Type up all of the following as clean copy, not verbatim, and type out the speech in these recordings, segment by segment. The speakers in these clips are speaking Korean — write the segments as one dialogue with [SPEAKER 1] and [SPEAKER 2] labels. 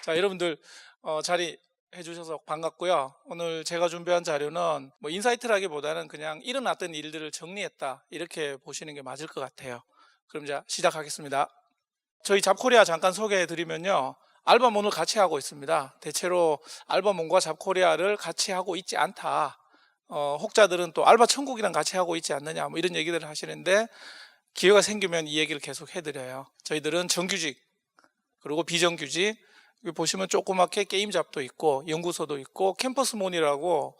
[SPEAKER 1] 자, 여러분들 자리해 주셔서 반갑고요. 오늘 제가 준비한 자료는 뭐 인사이트라기보다는 그냥 일어났던 일들을 정리했다, 이렇게 보시는 게 맞을 것 같아요. 그럼 이제 시작하겠습니다. 저희 잡코리아 잠깐 소개해 드리면요, 알바몬을 같이 하고 있습니다. 대체로 알바몬과 잡코리아를 같이 하고 있지 않다, 혹자들은 또 알바 천국이랑 같이 하고 있지 않느냐, 뭐 이런 얘기들을 하시는데, 기회가 생기면 이 얘기를 계속 해드려요. 저희들은 정규직 그리고 비정규직, 여기 보시면 조그맣게 게임잡도 있고 연구소도 있고 캠퍼스몬이라고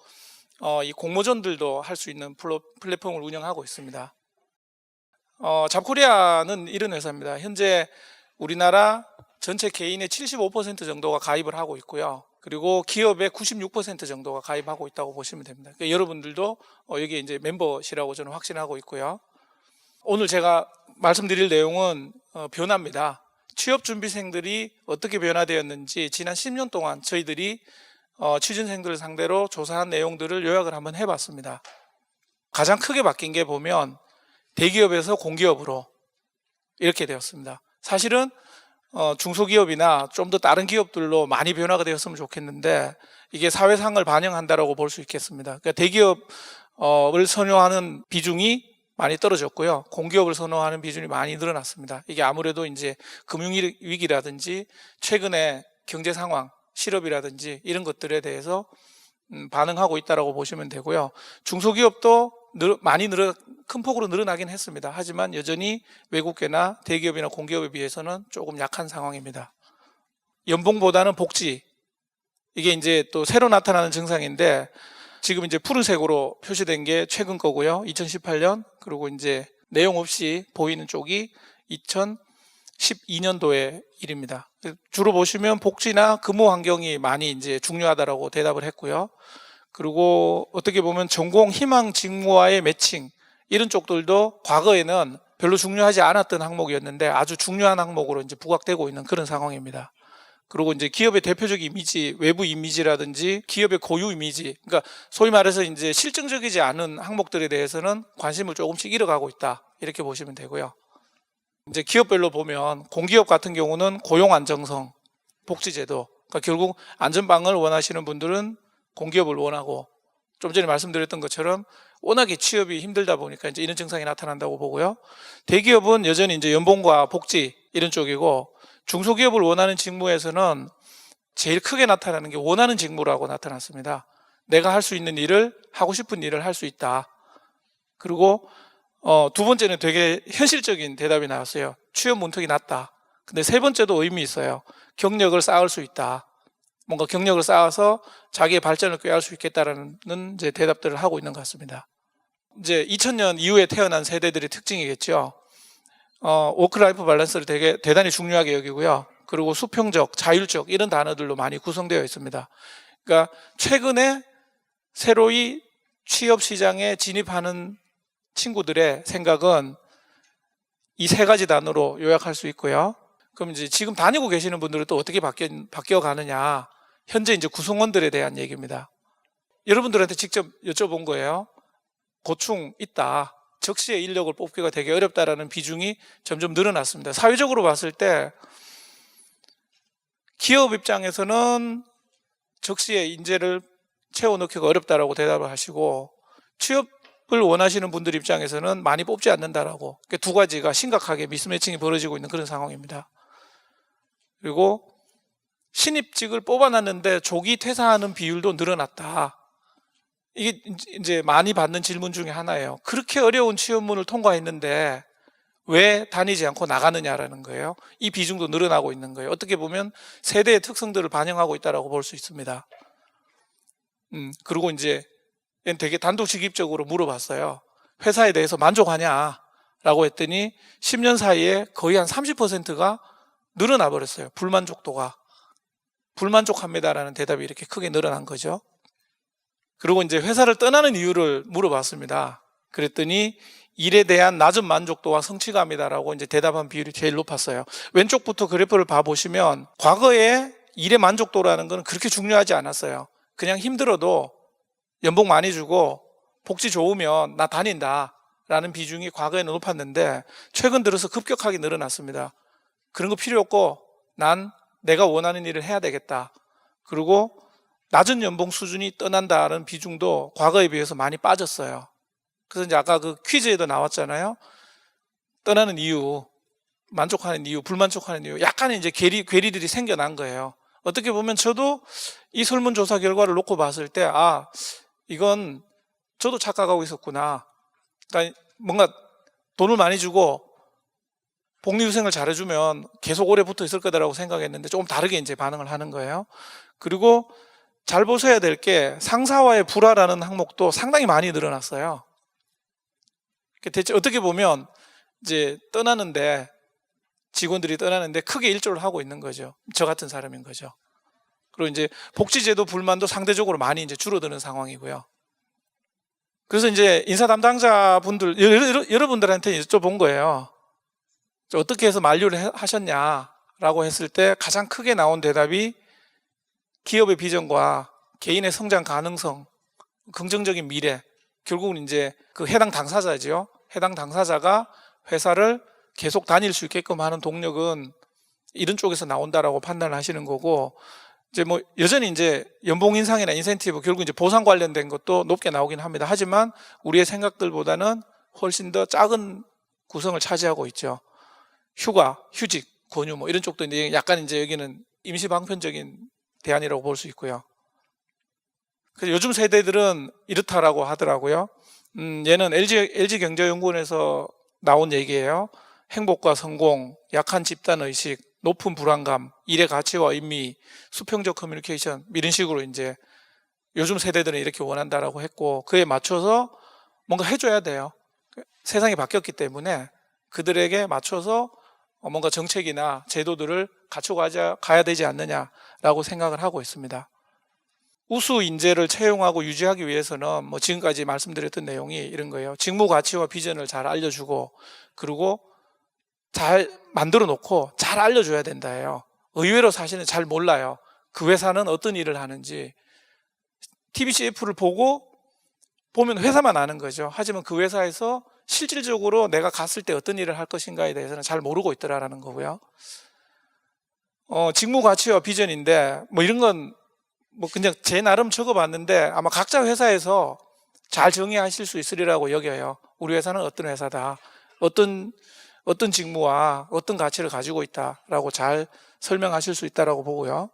[SPEAKER 1] 이 공모전들도 할 수 있는 플랫폼을 운영하고 있습니다. 잡코리아는 이런 회사입니다. 현재 우리나라 전체 개인의 75% 정도가 가입을 하고 있고요. 그리고 기업의 96% 정도가 가입하고 있다고 보시면 됩니다. 그러니까 여러분들도 여기 이제 멤버시라고 저는 확신하고 있고요. 오늘 제가 말씀드릴 내용은 변화입니다. 취업준비생들이 어떻게 변화되었는지 지난 10년 동안 저희들이 취준생들을 상대로 조사한 내용들을 요약을 한번 해봤습니다. 가장 크게 바뀐 게 보면 대기업에서 공기업으로 이렇게 되었습니다. 사실은 중소기업이나 좀 더 다른 기업들로 많이 변화가 되었으면 좋겠는데, 이게 사회상을 반영한다라고 볼 수 있겠습니다. 그러니까 대기업을 선호하는 비중이 많이 떨어졌고요. 공기업을 선호하는 비중이 많이 늘어났습니다. 이게 아무래도 이제 금융위기라든지 최근에 경제 상황, 실업이라든지 이런 것들에 대해서 반응하고 있다고 보시면 되고요. 중소기업도 큰 폭으로 늘어나긴 했습니다. 하지만 여전히 외국계나 대기업이나 공기업에 비해서는 조금 약한 상황입니다. 연봉보다는 복지, 이게 이제 또 새로 나타나는 증상인데, 지금 이제 푸른색으로 표시된 게 최근 거고요. 2018년, 그리고 이제 내용 없이 보이는 쪽이 2012년도의 일입니다. 주로 보시면 복지나 근무 환경이 많이 이제 중요하다라고 대답을 했고요. 그리고 어떻게 보면 전공 희망 직무와의 매칭, 이런 쪽들도 과거에는 별로 중요하지 않았던 항목이었는데 아주 중요한 항목으로 이제 부각되고 있는 그런 상황입니다. 그리고 이제 기업의 대표적 이미지, 외부 이미지라든지 기업의 고유 이미지, 그러니까 소위 말해서 이제 실증적이지 않은 항목들에 대해서는 관심을 조금씩 잃어가고 있다, 이렇게 보시면 되고요. 이제 기업별로 보면 공기업 같은 경우는 고용 안정성, 복지제도, 그러니까 결국 안전방을 원하시는 분들은 공기업을 원하고, 좀 전에 말씀드렸던 것처럼 워낙에 취업이 힘들다 보니까 이제 이런 증상이 나타난다고 보고요. 대기업은 여전히 이제 연봉과 복지 이런 쪽이고, 중소기업을 원하는 직무에서는 제일 크게 나타나는 게 원하는 직무라고 나타났습니다. 내가 할 수 있는 일을, 하고 싶은 일을 할 수 있다. 그리고 두 번째는 되게 현실적인 대답이 나왔어요. 취업 문턱이 낮다. 근데 세 번째도 의미 있어요. 경력을 쌓을 수 있다. 뭔가 경력을 쌓아서 자기의 발전을 꾀할 수 있겠다라는 이제 대답들을 하고 있는 것 같습니다. 이제 2000년 이후에 태어난 세대들의 특징이겠죠. 워크라이프 밸런스를 대단히 중요하게 여기고요. 그리고 수평적, 자율적 이런 단어들로 많이 구성되어 있습니다. 그러니까 최근에 새로이 취업 시장에 진입하는 친구들의 생각은 이 세 가지 단어로 요약할 수 있고요. 그럼 이제 지금 다니고 계시는 분들은 또 어떻게 바뀌어 가느냐? 현재 이제 구성원들에 대한 얘기입니다. 여러분들한테 직접 여쭤본 거예요. 고충 있다. 적시에 인력을 뽑기가 되게 어렵다라는 비중이 점점 늘어났습니다. 사회적으로 봤을 때 기업 입장에서는 적시에 인재를 채워넣기가 어렵다라고 대답을 하시고, 취업을 원하시는 분들 입장에서는 많이 뽑지 않는다라고, 두 가지가 심각하게 미스매칭이 벌어지고 있는 그런 상황입니다. 그리고 신입직을 뽑아놨는데 조기 퇴사하는 비율도 늘어났다. 이게 이제 많이 받는 질문 중에 하나예요. 그렇게 어려운 취업문을 통과했는데 왜 다니지 않고 나가느냐라는 거예요. 이 비중도 늘어나고 있는 거예요. 어떻게 보면 세대의 특성들을 반영하고 있다고 볼 수 있습니다. 그리고 이제 되게 단도직입적으로 물어봤어요. 회사에 대해서 만족하냐라고 했더니 10년 사이에 거의 한 30%가 늘어나 버렸어요. 불만족도가. 불만족합니다라는 대답이 이렇게 크게 늘어난 거죠. 그리고 이제 회사를 떠나는 이유를 물어봤습니다. 그랬더니 일에 대한 낮은 만족도와 성취감이다라고 이제 대답한 비율이 제일 높았어요. 왼쪽부터 그래프를 봐보시면 과거에 일의 만족도라는 건 그렇게 중요하지 않았어요. 그냥 힘들어도 연봉 많이 주고 복지 좋으면 나 다닌다 라는 비중이 과거에는 높았는데 최근 들어서 급격하게 늘어났습니다. 그런 거 필요 없고 난 내가 원하는 일을 해야 되겠다. 그리고 낮은 연봉 수준이 떠난다는 비중도 과거에 비해서 많이 빠졌어요. 그래서 이제 아까 그 퀴즈에도 나왔잖아요. 떠나는 이유, 만족하는 이유, 불만족하는 이유, 약간의 이제 괴리들이 생겨난 거예요. 어떻게 보면 저도 이 설문조사 결과를 놓고 봤을 때, 이건 저도 착각하고 있었구나. 그러니까 뭔가 돈을 많이 주고 복리후생을 잘해주면 계속 오래 붙어 있을 거다라고 생각했는데 조금 다르게 이제 반응을 하는 거예요. 그리고 잘 보셔야 될 게 상사와의 불화라는 항목도 상당히 많이 늘어났어요. 대체 어떻게 보면 이제 직원들이 떠나는데 크게 일조를 하고 있는 거죠. 저 같은 사람인 거죠. 그리고 이제 복지제도 불만도 상대적으로 많이 이제 줄어드는 상황이고요. 그래서 이제 인사 담당자분들, 여러분들한테 여쭤본 거예요. 어떻게 해서 만류를 하셨냐라고 했을 때 가장 크게 나온 대답이 기업의 비전과 개인의 성장 가능성, 긍정적인 미래, 결국은 이제 그 해당 당사자죠. 해당 당사자가 회사를 계속 다닐 수 있게끔 하는 동력은 이런 쪽에서 나온다라고 판단을 하시는 거고, 이제 뭐 여전히 이제 연봉 인상이나 인센티브, 결국 이제 보상 관련된 것도 높게 나오긴 합니다. 하지만 우리의 생각들보다는 훨씬 더 작은 구성을 차지하고 있죠. 휴가, 휴직, 권유 뭐 이런 쪽도 이제 약간 이제 여기는 임시 방편적인 대안이라고 볼 수 있고요. 그래서 요즘 세대들은 이렇다라고 하더라고요. 얘는 LG경제연구원에서 나온 얘기예요. 행복과 성공, 약한 집단 의식, 높은 불안감, 일의 가치와 의미, 수평적 커뮤니케이션 이런 식으로 이제 요즘 세대들은 이렇게 원한다라고 했고, 그에 맞춰서 뭔가 해줘야 돼요. 세상이 바뀌었기 때문에 그들에게 맞춰서 뭔가 정책이나 제도들을 갖추고 가야 되지 않느냐라고 생각을 하고 있습니다. 우수 인재를 채용하고 유지하기 위해서는 뭐 지금까지 말씀드렸던 내용이 이런 거예요. 직무 가치와 비전을 잘 알려주고, 그리고 잘 만들어 놓고 잘 알려줘야 된다예요. 의외로 사실은 잘 몰라요. 그 회사는 어떤 일을 하는지. TBCF를 보면 회사만 아는 거죠. 하지만 그 회사에서 실질적으로 내가 갔을 때 어떤 일을 할 것인가에 대해서는 잘 모르고 있더라라는 거고요. 직무 가치와 비전인데 뭐 이런 건 뭐 그냥 제 나름 적어봤는데 아마 각자 회사에서 잘 정의하실 수 있으리라고 여겨요. 우리 회사는 어떤 회사다, 어떤 직무와 어떤 가치를 가지고 있다라고 잘 설명하실 수 있다라고 보고요.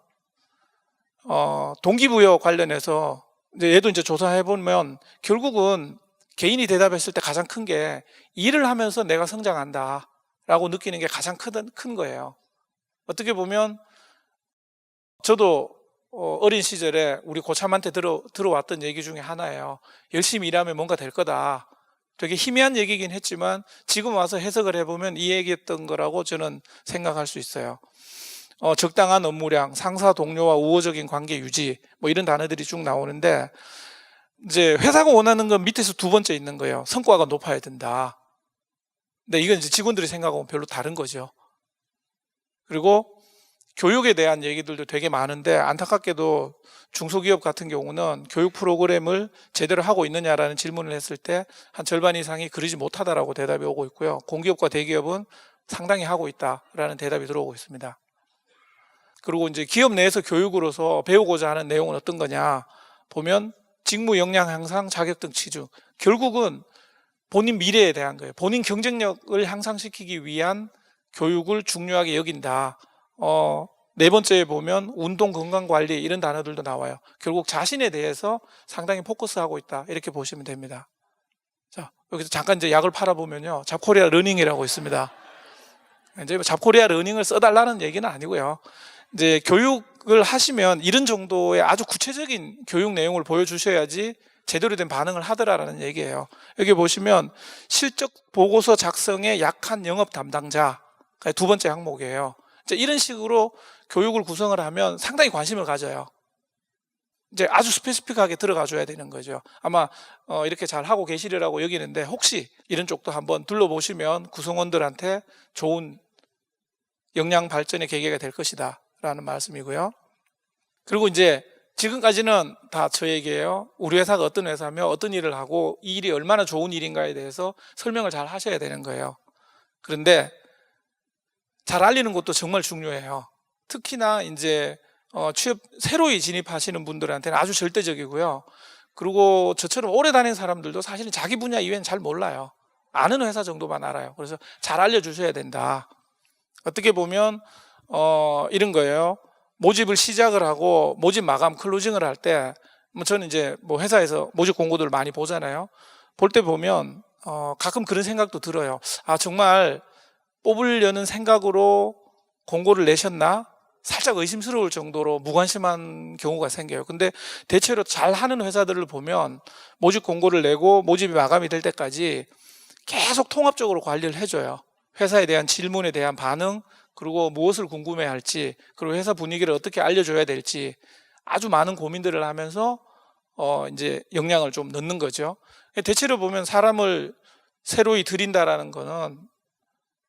[SPEAKER 1] 동기부여 관련해서 얘도 이제 조사해 보면 결국은 개인이 대답했을 때 가장 큰 게 일을 하면서 내가 성장한다라고 느끼는 게 가장 큰 거예요. 어떻게 보면 저도 어린 시절에 우리 고참한테 들어왔던 얘기 중에 하나예요. 열심히 일하면 뭔가 될 거다. 되게 희미한 얘기긴 했지만 지금 와서 해석을 해보면 이 얘기했던 거라고 저는 생각할 수 있어요. 적당한 업무량, 상사 동료와 우호적인 관계 유지 뭐 이런 단어들이 쭉 나오는데, 이제 회사가 원하는 건 밑에서 두 번째 있는 거예요. 성과가 높아야 된다. 근데 이건 이제 직원들이 생각하고는 별로 다른 거죠. 그리고 교육에 대한 얘기들도 되게 많은데 안타깝게도 중소기업 같은 경우는 교육 프로그램을 제대로 하고 있느냐라는 질문을 했을 때 한 절반 이상이 그러지 못하다라고 대답이 오고 있고요. 공기업과 대기업은 상당히 하고 있다라는 대답이 들어오고 있습니다. 그리고 이제 기업 내에서 교육으로서 배우고자 하는 내용은 어떤 거냐 보면 직무 역량 향상, 자격증 취득, 결국은 본인 미래에 대한 거예요. 본인 경쟁력을 향상시키기 위한 교육을 중요하게 여긴다. 네 번째에 보면 운동 건강관리 이런 단어들도 나와요. 결국 자신에 대해서 상당히 포커스하고 있다, 이렇게 보시면 됩니다. 자, 여기서 잠깐 이제 약을 팔아보면요, 잡코리아 러닝이라고 있습니다. 이제 잡코리아 러닝을 써달라는 얘기는 아니고요. 이제 교육을 하시면 이런 정도의 아주 구체적인 교육 내용을 보여주셔야지 제대로 된 반응을 하더라라는 얘기예요. 여기 보시면 실적 보고서 작성에 약한 영업 담당자, 두 번째 항목이에요. 이제 이런 식으로 교육을 구성을 하면 상당히 관심을 가져요. 이제 아주 스페시픽하게 들어가 줘야 되는 거죠. 아마 이렇게 잘 하고 계시리라고 여기는데 혹시 이런 쪽도 한번 둘러보시면 구성원들한테 좋은 역량 발전의 계기가 될 것이다 라는 말씀이고요. 그리고 이제 지금까지는 다 저 얘기예요. 우리 회사가 어떤 회사며 어떤 일을 하고 이 일이 얼마나 좋은 일인가에 대해서 설명을 잘 하셔야 되는 거예요. 그런데 잘 알리는 것도 정말 중요해요. 특히나 이제 취업 새로이 진입하시는 분들한테는 아주 절대적이고요. 그리고 저처럼 오래 다닌 사람들도 사실은 자기 분야 이외에는 잘 몰라요. 아는 회사 정도만 알아요. 그래서 잘 알려주셔야 된다. 어떻게 보면 이런 거예요. 모집을 시작을 하고 모집 마감 클로징을 할 때 저는 이제 뭐 회사에서 모집 공고들을 많이 보잖아요. 볼 때 보면 가끔 그런 생각도 들어요. 아, 정말 뽑으려는 생각으로 공고를 내셨나? 살짝 의심스러울 정도로 무관심한 경우가 생겨요. 근데 대체로 잘하는 회사들을 보면 모집 공고를 내고 모집이 마감이 될 때까지 계속 통합적으로 관리를 해줘요. 회사에 대한 질문에 대한 반응, 그리고 무엇을 궁금해할지, 그리고 회사 분위기를 어떻게 알려줘야 될지 아주 많은 고민들을 하면서 이제 역량을 좀 넣는 거죠. 대체로 보면 사람을 새로이 들인다라는 거는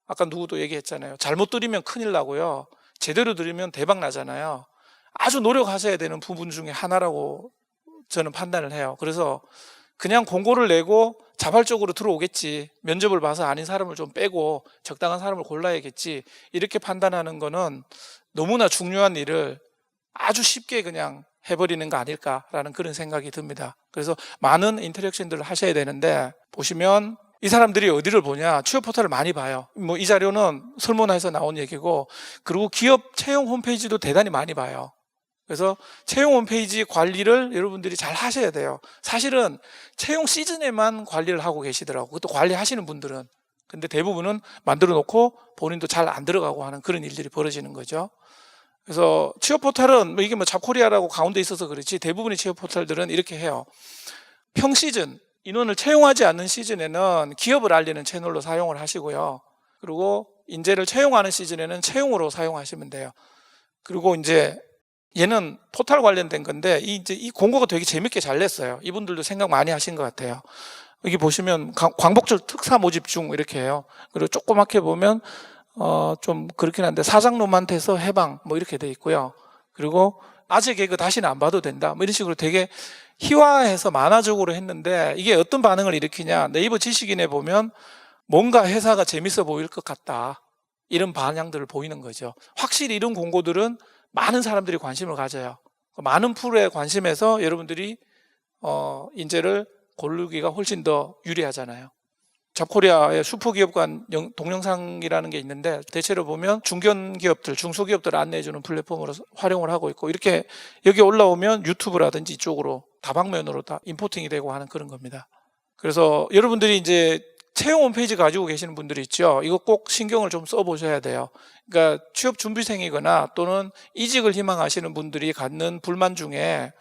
[SPEAKER 1] 아까 누구도 얘기했잖아요. 잘못 들이면 큰일 나고요. 제대로 들이면 대박 나잖아요. 아주 노력하셔야 되는 부분 중에 하나라고 저는 판단을 해요. 그래서 그냥 공고를 내고 자발적으로 들어오겠지, 면접을 봐서 아닌 사람을 좀 빼고 적당한 사람을 골라야겠지, 이렇게 판단하는 거는 너무나 중요한 일을 아주 쉽게 그냥 해버리는 거 아닐까라는 그런 생각이 듭니다. 그래서 많은 인터랙션들을 하셔야 되는데, 보시면 이 사람들이 어디를 보냐, 취업 포털을 많이 봐요. 뭐 이 자료는 설문화에서 나온 얘기고, 그리고 기업 채용 홈페이지도 대단히 많이 봐요. 그래서 채용 홈페이지 관리를 여러분들이 잘 하셔야 돼요. 사실은 채용 시즌에만 관리를 하고 계시더라고요. 그것도 관리하시는 분들은. 근데 대부분은 만들어 놓고 본인도 잘 안 들어가고 하는 그런 일들이 벌어지는 거죠. 그래서 취업 포털은 이게 뭐 잡코리아라고 가운데 있어서 그렇지, 대부분의 취업 포털들은 이렇게 해요. 평 시즌, 인원을 채용하지 않는 시즌에는 기업을 알리는 채널로 사용을 하시고요. 그리고 인재를 채용하는 시즌에는 채용으로 사용하시면 돼요. 그리고 이제 얘는 포털 관련된 건데, 이 공고가 되게 재밌게 잘 냈어요. 이분들도 생각 많이 하신 것 같아요. 여기 보시면 광복절 특사 모집 중 이렇게 해요. 그리고 조그맣게 보면 좀 그렇긴 한데 사장놈한테서 해방 뭐 이렇게 돼 있고요. 그리고 아재 개그 다시는 안 봐도 된다 뭐 이런 식으로 되게 희화해서 만화적으로 했는데, 이게 어떤 반응을 일으키냐, 네이버 지식인에 보면 뭔가 회사가 재밌어 보일 것 같다, 이런 반향들을 보이는 거죠. 확실히 이런 공고들은 많은 사람들이 관심을 가져요. 많은 풀에 관심해서 여러분들이 인재를 고르기가 훨씬 더 유리하잖아요. 잡코리아의 슈퍼기업 간 동영상이라는 게 있는데, 대체로 보면 중견기업들, 중소기업들을 안내해주는 플랫폼으로 활용을 하고 있고, 이렇게 여기 올라오면 유튜브라든지 이쪽으로 다방면으로 다 임포팅이 되고 하는 그런 겁니다. 그래서 여러분들이 이제 채용 홈페이지 가지고 계시는 분들이 있죠. 이거 꼭 신경을 좀 써보셔야 돼요. 그러니까 취업 준비생이거나 또는 이직을 희망하시는 분들이 갖는 불만 중에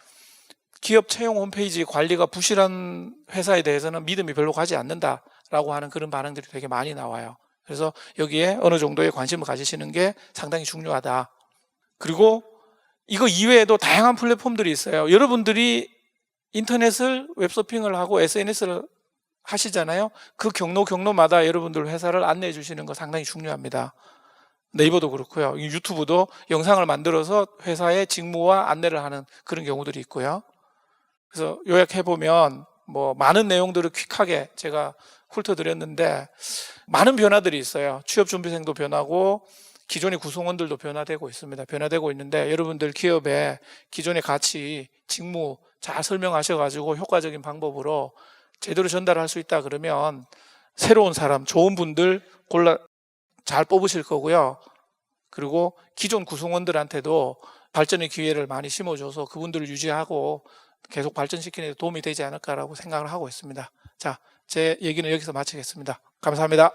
[SPEAKER 1] 기업 채용 홈페이지 관리가 부실한 회사에 대해서는 믿음이 별로 가지 않는다라고 하는 그런 반응들이 되게 많이 나와요. 그래서 여기에 어느 정도의 관심을 가지시는 게 상당히 중요하다. 그리고 이거 이외에도 다양한 플랫폼들이 있어요. 여러분들이 인터넷을 웹서핑을 하고 SNS를 하시잖아요. 그 경로마다 여러분들 회사를 안내해 주시는 거 상당히 중요합니다. 네이버도 그렇고요. 유튜브도 영상을 만들어서 회사의 직무와 안내를 하는 그런 경우들이 있고요. 그래서 요약해보면 뭐 많은 내용들을 퀵하게 제가 훑어드렸는데, 많은 변화들이 있어요. 취업준비생도 변하고 기존의 구성원들도 변화되고 있습니다. 변화되고 있는데, 여러분들 기업의 기존의 가치, 직무 잘 설명하셔가지고 효과적인 방법으로 제대로 전달할 수 있다 그러면 새로운 사람, 좋은 분들 골라 잘 뽑으실 거고요. 그리고 기존 구성원들한테도 발전의 기회를 많이 심어줘서 그분들을 유지하고 계속 발전시키는 데 도움이 되지 않을까라고 생각을 하고 있습니다. 자, 제 얘기는 여기서 마치겠습니다. 감사합니다.